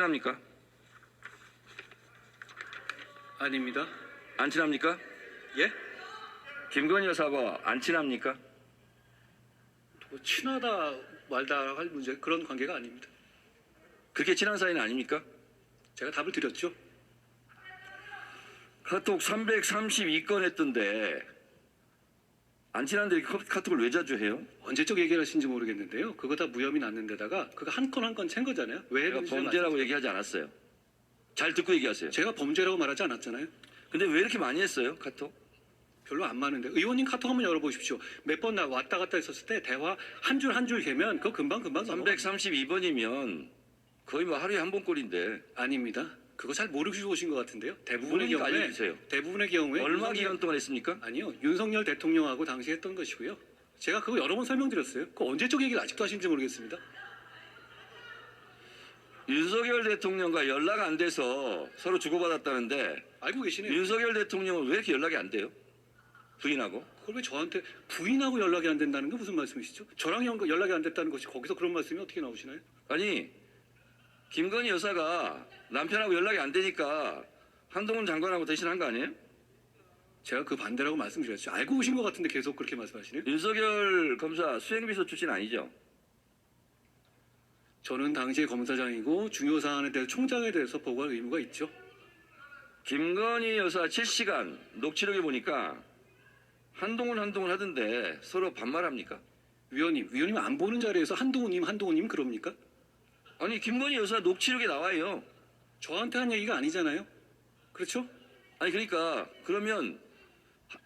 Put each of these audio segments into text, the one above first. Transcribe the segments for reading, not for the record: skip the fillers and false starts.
친합니까? 아닙니다. 안 친합니까? 예? 김건희 여사하고 안 친합니까? 뭐 친하다 말다 할 문제 그런 관계가 아닙니다. 그렇게 친한 사이는 아닙니까? 제가 답을 드렸죠. 카톡 332건 했던데 안 친한데 이렇게 카톡을 왜 자주 해요? 언제적 얘기를 하신지 모르겠는데요. 그거 다 무혐의 났는 데다가 그거 한 건 한 건 챈 거잖아요. 왜 제가 했는지 범죄라고 얘기하지 않았어요. 잘 듣고 얘기하세요. 제가 범죄라고 말하지 않았잖아요. 근데 왜 이렇게 많이 했어요? 카톡? 별로 안 많은데 의원님 카톡 한번 열어보십시오. 몇 번 왔다 갔다 했었을 때 대화 한 줄 한 줄 개면 그거 금방 332번이면 거의 뭐 하루에 한 번 꼴인데 아닙니다. 그거 잘 모르시고 오신 것 같은데요. 대부분의 모르니까 경우에 알려주세요. 대부분의 경우에 얼마 기간 동안 했습니까? 아니요. 윤석열 대통령하고 당시 했던 것이고요. 제가 그거 여러 번 설명드렸어요. 그 언제적 얘기를 아직도 하시는지 모르겠습니다. 윤석열 대통령과 연락 안 돼서 서로 주고받았다는데 알고 계시네요. 윤석열 대통령은 왜 이렇게 연락이 안 돼요? 부인하고? 그걸 왜 저한테 부인하고 연락이 안 된다는 게 무슨 말씀이시죠? 저랑 연락이 안 됐다는 것이 거기서 그런 말씀이 어떻게 나오시나요? 아니 김건희 여사가 남편하고 연락이 안 되니까 한동훈 장관하고 대신한 거 아니에요? 제가 그 반대라고 말씀드렸죠. 알고 오신 것 같은데 계속 그렇게 말씀하시네요. 윤석열 검사 수행비서 출신 아니죠? 저는 당시에 검사장이고 중요 사안에 대해서 총장에 대해서 보고할 의무가 있죠. 김건희 여사 7시간 녹취록에 보니까 한동훈 하던데 서로 반말합니까? 위원님 안 보는 자리에서 한동훈님 그럽니까? 아니 김건희 여사 녹취록에 나와요. 저한테 한 얘기가 아니잖아요. 그렇죠? 아니 그러니까 그러면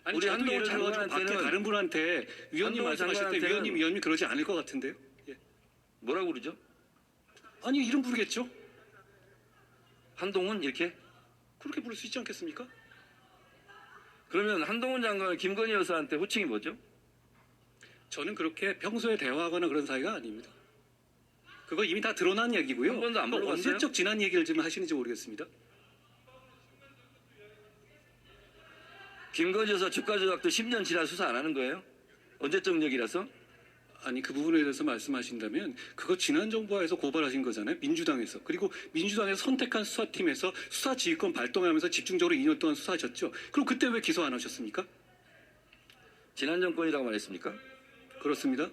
아니 우리 저도 한동훈 예를 들어 밖에 장관한테는 다른 분한테 위원님 한동훈 말씀하실 때 장관한테는 위원님 그러지 않을 것 같은데요. 예. 뭐라고 그러죠? 아니 이름 부르겠죠. 한동훈 이렇게? 그렇게 부를 수 있지 않겠습니까? 그러면 한동훈 장관은 김건희 여사한테 호칭이 뭐죠? 저는 그렇게 평소에 대화하거나 그런 사이가 아닙니다. 그거 이미 다 드러난 얘기고요. 한 번도 안 또 물어봤어요? 언제적 지난 얘기를 좀 하시는지 모르겠습니다. 김건희 여사 주가 조작도 10년 지나 수사 안 하는 거예요? 언제적 얘기라서? 아니 그 부분에 대해서 말씀하신다면 그거 지난 정부에서 고발하신 거잖아요. 민주당에서. 그리고 민주당에서 선택한 수사팀에서 수사지휘권 발동하면서 집중적으로 2년 동안 수사하셨죠. 그럼 그때 왜 기소 안 하셨습니까? 지난 정권이라고 말했습니까? 그렇습니다.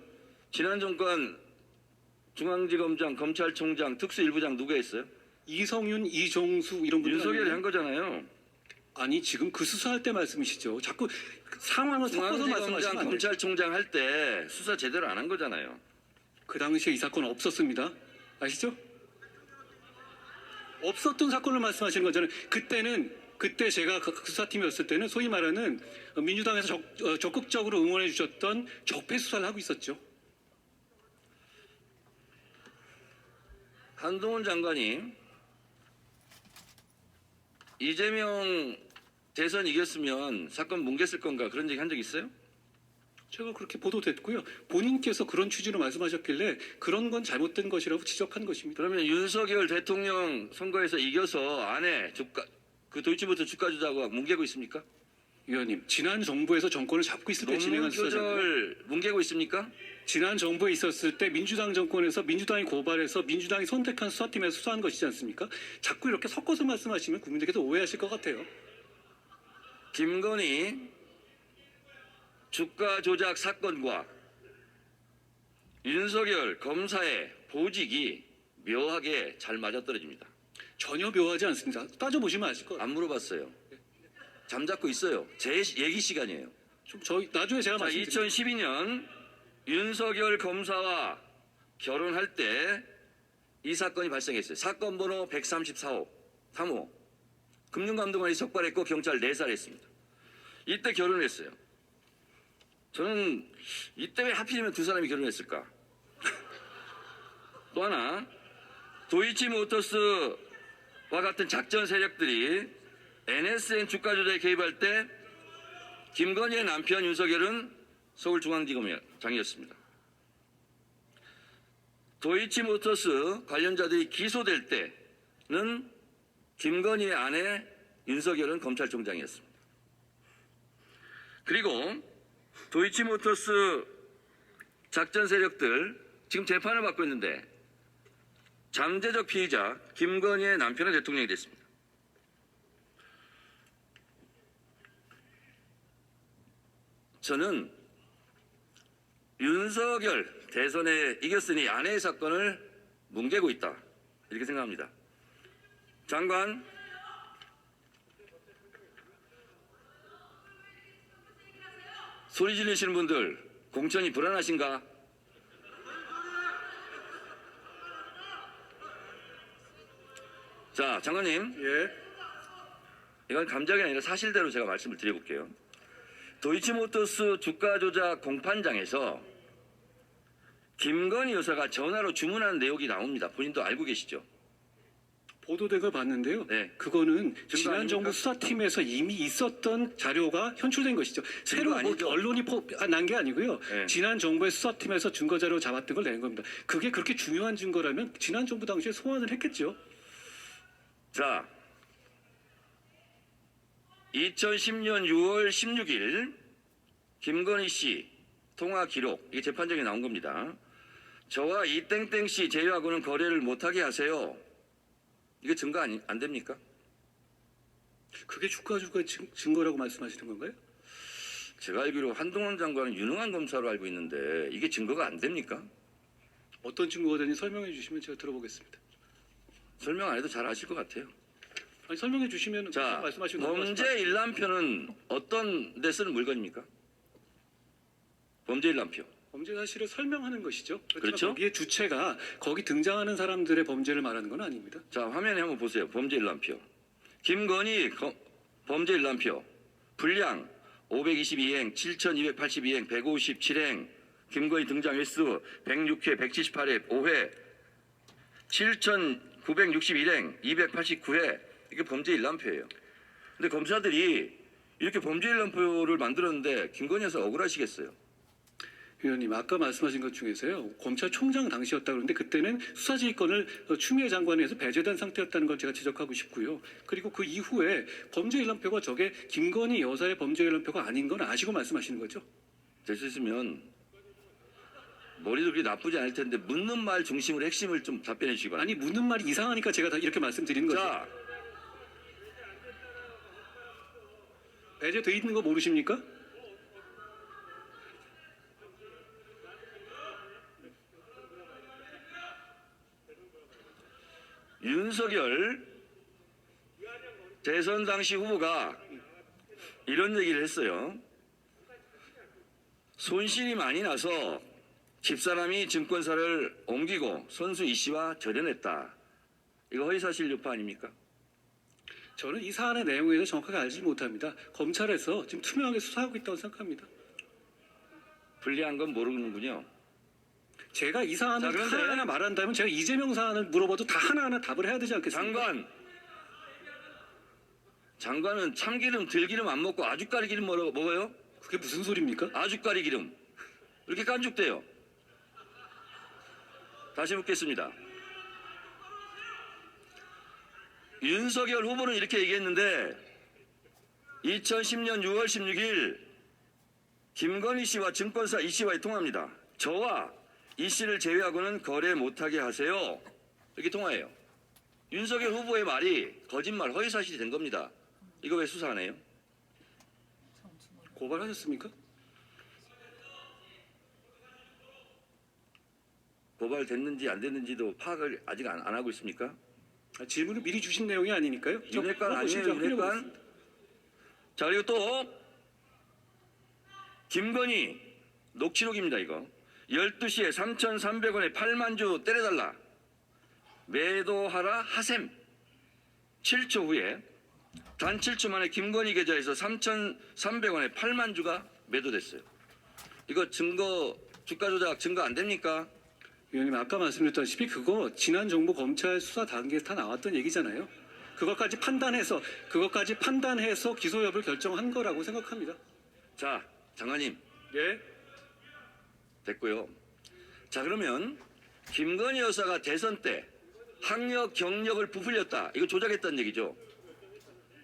지난 정권 중앙지검장, 검찰총장, 특수일부장 누가 했어요? 이성윤, 이종수 이런 분들 윤석열이 아니에요? 한 거잖아요. 아니 지금 그 수사할 때 말씀이시죠. 자꾸 상황을 섞어서 중앙지검장, 말씀하시면 안 돼요. 검찰총장 할 때 수사 제대로 안 한 거잖아요. 그 당시에 이 사건 없었습니다. 아시죠? 없었던 사건을 말씀하시는 거잖아요. 그때 제가 그 수사팀이었을 때는 소위 말하는 민주당에서 적극적으로 응원해 주셨던 적폐 수사를 하고 있었죠. 한동훈 장관이 이재명 대선 이겼으면 사건 뭉갰을 건가 그런 얘기 한 적 있어요? 제가 그렇게 보도됐고요. 본인께서 그런 취지로 말씀하셨길래 그런 건 잘못된 것이라고 지적한 것입니다. 그러면 윤석열 대통령 선거에서 이겨서 안에 그 도이치모터 주가 조작과 뭉개고 있습니까? 위원님, 지난 정부에서 정권을 잡고 있을 때 진행한 논문 수사잖아요. 교절 뭉개고 있습니까? 지난 정부에 있었을 때 민주당 정권에서 민주당이 고발해서 민주당이 선택한 수사팀에서 수사한 것이지 않습니까? 자꾸 이렇게 섞어서 말씀하시면 국민들께서 오해하실 것 같아요. 김건희 주가 조작 사건과 윤석열 검사의 보직이 묘하게 잘 맞아떨어집니다. 전혀 묘하지 않습니다. 따져보시면 아실 거예요. 안 물어봤어요. 잠잡고 있어요. 제 얘기 시간이에요. 나중에 제가 자, 말씀드릴게요. 2012년 윤석열 검사와 결혼할 때 이 사건이 발생했어요. 사건 번호 134호, 3호. 금융감독관이 적발했고 경찰 4살했습니다. 이때 결혼을 했어요. 저는 이때 왜 하필이면 두 사람이 결혼했을까? 또 하나, 도이치모터스와 같은 작전 세력들이 NSN 주가 조작에 개입할 때 김건희의 남편 윤석열은 서울중앙지검장이었습니다. 도이치모터스 관련자들이 기소될 때는 김건희의 아내 윤석열은 검찰총장이었습니다. 그리고 도이치모터스 작전 세력들 지금 재판을 받고 있는데 잠재적 피의자 김건희의 남편은 대통령이 됐습니다. 저는 윤석열 대선에 이겼으니 아내의 사건을 뭉개고 있다, 이렇게 생각합니다. 장관, 소리 지르시는 분들 공천이 불안하신가? 자, 장관님, 예. 이건 감정이 아니라 사실대로 제가 말씀을 드려볼게요. 도이치모터스 주가 조작 공판장에서 김건희 여사가 전화로 주문한 내용이 나옵니다. 본인도 알고 계시죠? 보도된 걸 봤는데요. 네. 그거는 지난 아닙니까? 정부 수사팀에서 이미 있었던 자료가 현출된 것이죠. 새로 뭐 아니죠? 언론이 난 게 아니고요. 네. 지난 정부의 수사팀에서 증거 자료 잡았던 걸 낸 겁니다. 그게 그렇게 중요한 증거라면 지난 정부 당시에 소환을 했겠죠. 자, 2010년 6월 16일 김건희 씨 통화 기록, 이게 재판정에 나온 겁니다. 저와 이땡땡 씨 제외하고는 거래를 못하게 하세요. 이게 증거 안 됩니까? 그게 주가 증거라고 말씀하시는 건가요? 제가 알기로 한동훈 장관은 유능한 검사로 알고 있는데 이게 증거가 안 됩니까? 어떤 증거가 되는지 설명해 주시면 제가 들어보겠습니다. 설명 안 해도 잘 아실 것 같아요. 아니, 설명해 주시면 자, 말씀하시는 거 범죄 일람표는 어떤 데 쓰는 물건입니까? 범죄 일람표. 범죄 사실을 설명하는 것이죠. 그렇지만 그렇죠? 거기에 주체가 거기 등장하는 사람들의 범죄를 말하는 건 아닙니다. 자, 화면에 한번 보세요. 범죄 일람표. 김건희 범죄 일람표. 분량 522행, 7282행, 157행. 김건희 등장 횟수 106회, 178회, 5회. 7961행, 289회. 이게 범죄 일람표예요. 근데 검사들이 이렇게 범죄 일람표를 만들었는데 김건희 여사 억울하시겠어요? 위원님, 아까 말씀하신 것 중에서요, 검찰총장 당시였다 그러는데 그때는 수사지휘권을 추미애 장관에 의해서 배제된 상태였다는 걸 제가 지적하고 싶고요. 그리고 그 이후에 범죄 일람표가 저게 김건희 여사의 범죄 일람표가 아닌 건 아시고 말씀하시는 거죠? 될 수 있으면 머리도 그렇게 나쁘지 않을 텐데 묻는 말 중심으로 핵심을 좀 답변해 주시기 바랍니다. 아니, 묻는 말이 이상하니까 제가 다 이렇게 말씀드리는 거죠. 자, 배제돼 있는 거 모르십니까? 윤석열 대선 당시 후보가 이런 얘기를 했어요. 손실이 많이 나서 집사람이 증권사를 옮기고 선수 이 씨와 절연했다. 이거 허위사실 유포 아닙니까? 저는 이 사안의 내용에 대해서 정확하게 알지 못합니다. 검찰에서 지금 투명하게 수사하고 있다고 생각합니다. 불리한 건 모르는군요. 제가 이 사안을 자, 그런데 하나하나 말한다면 제가 이재명 사안을 물어봐도 다 하나하나 답을 해야 되지 않겠습니까? 장관은 참기름 들기름 안 먹고 아주까리 기름 먹어요? 그게 무슨 소리입니까? 아주까리 기름 이렇게 깐죽대요. 다시 묻겠습니다. 윤석열 후보는 이렇게 얘기했는데 2010년 6월 16일 김건희 씨와 증권사 이 씨와의 통화입니다. 저와 이 씨를 제외하고는 거래 못하게 하세요. 이렇게 통화해요. 윤석열 후보의 말이 거짓말, 허위사실이 된 겁니다. 이거 왜 수사 안 해요? 고발하셨습니까? 고발됐는지 안 됐는지도 파악을 아직 안 하고 있습니까? 질문을 미리 주신 내용이 아니니까요. 윤핵관 아니에요, 윤핵관? 자, 그리고 또 김건희 녹취록입니다, 이거. 12시에 3,300원에 8만 주 때려달라. 매도하라 하셈. 7초 후에 단 7초 만에 김건희 계좌에서 3,300원에 8만 주가 매도됐어요. 이거 증거, 주가 조작 증거 안 됩니까? 위원님, 아까 말씀드렸다시피 그거 지난 정부 검찰 수사 단계에서 다 나왔던 얘기잖아요. 그것까지 판단해서 기소 여부를 결정한 거라고 생각합니다. 자, 장관님. 예? 됐고요. 자, 그러면 김건희 여사가 대선 때 학력 경력을 부풀렸다. 이거 조작했다는 얘기죠.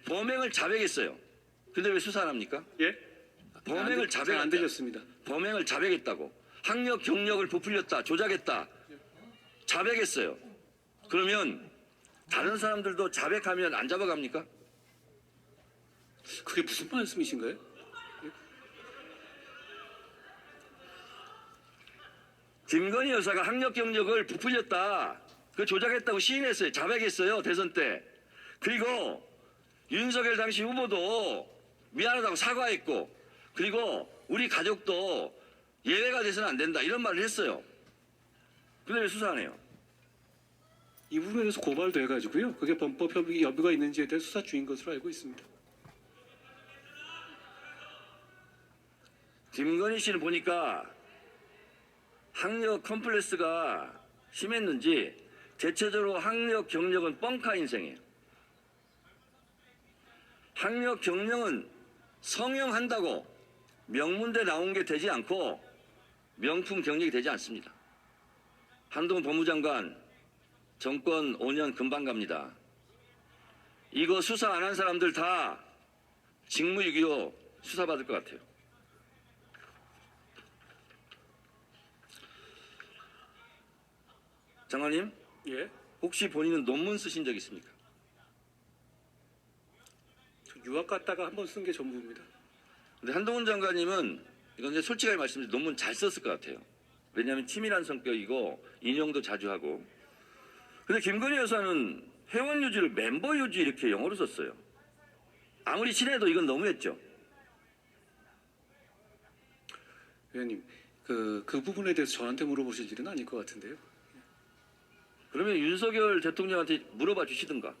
범행을 자백했어요. 근데 왜 수사 안 합니까? 예? 범행을 잘 안 자백했다. 들렸습니다. 범행을 자백했다고. 학력 경력을 부풀렸다. 조작했다. 자백했어요. 그러면 다른 사람들도 자백하면 안 잡아갑니까? 그게 무슨 말씀이신가요? 김건희 여사가 학력 경력을 부풀렸다. 그 조작했다고 시인했어요. 자백했어요. 대선 때. 그리고 윤석열 당시 후보도 미안하다고 사과했고, 그리고 우리 가족도 예외가 돼서는 안 된다. 이런 말을 했어요. 근데 왜 수사 안 해요? 이 부분에 대해서 고발도 해가지고요. 그게 범법 여부가 있는지에 대해 수사 중인 것으로 알고 있습니다. 김건희 씨를 보니까 학력 컴플렉스가 심했는지 대체적으로 학력 경력은 뻥카 인생이에요. 학력 경력은 성형한다고 명문대 나온 게 되지 않고 명품 경력이 되지 않습니다. 한동훈 법무장관 정권 5년 금방 갑니다. 이거 수사 안 한 사람들 다 직무유기로 수사받을 것 같아요. 장관님, 예? 혹시 본인은 논문 쓰신 적 있습니까? 저 유학 갔다가 한 번 쓴 게 전부입니다. 근데 한동훈 장관님은 이건 이제 솔직하게 말씀드리면 논문 잘 썼을 것 같아요. 왜냐하면 치밀한 성격이고 인용도 자주 하고. 근데 김건희 여사는 회원 유지를 멤버 유지 이렇게 영어로 썼어요. 아무리 친해도 이건 너무했죠. 의원님, 그 부분에 대해서 저한테 물어보실 일은 아닐 것 같은데요. 그러면 윤석열 대통령한테 물어봐 주시든가.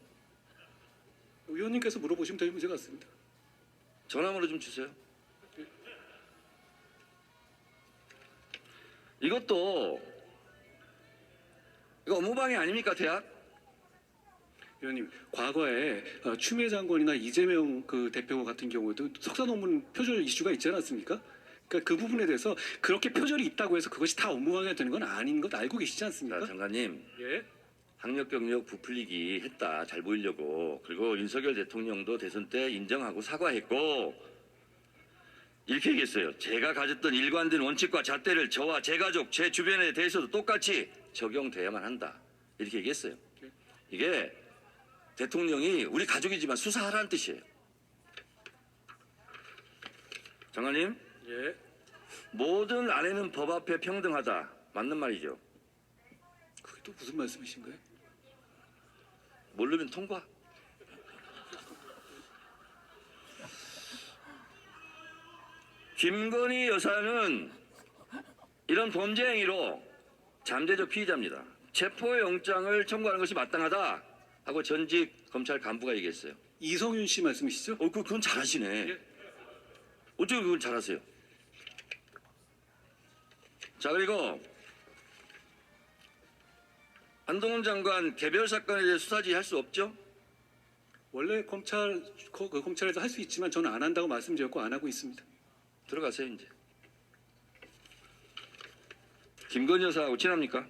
의원님께서 물어보시면 될 문제 같습니다. 전화번호 좀 주세요. 이것도 이거 업무방해 아닙니까, 대학? 의원님, 과거에 추미애 장관이나 이재명 그 대표 같은 경우도 석사 논문 표절 이슈가 있지 않았습니까? 그러니까 그 부분에 대해서 그렇게 표절이 있다고 해서 그것이 다 업무방해가 되는 건 아닌 것 알고 계시지 않습니까? 자, 장관님. 예? 학력 경력 부풀리기 했다. 잘 보이려고. 그리고 윤석열 대통령도 대선 때 인정하고 사과했고 이렇게 얘기했어요. 제가 가졌던 일관된 원칙과 잣대를 저와 제 가족, 제 주변에 대해서도 똑같이 적용돼야만 한다. 이렇게 얘기했어요. 이게 대통령이 우리 가족이지만 수사하라는 뜻이에요. 장관님, 예? 모든 아내는 법 앞에 평등하다. 맞는 말이죠. 그게 또 무슨 말씀이신가요? 모르면 통과. 김건희 여사는 이런 범죄 행위로 잠재적 피의자입니다. 체포영장을 청구하는 것이 마땅하다 하고 전직 검찰 간부가 얘기했어요. 이성윤 씨 말씀이시죠? 그건 잘하시네. 예. 어떻게 그걸 잘하세요? 자, 그리고 한동훈 장관 개별 사건에 대해 수사지 할 수 없죠? 원래 검찰에서 할 수 있지만 저는 안 한다고 말씀드렸고 안 하고 있습니다. 들어가세요, 이제. 김건희 여사하고 친합니까?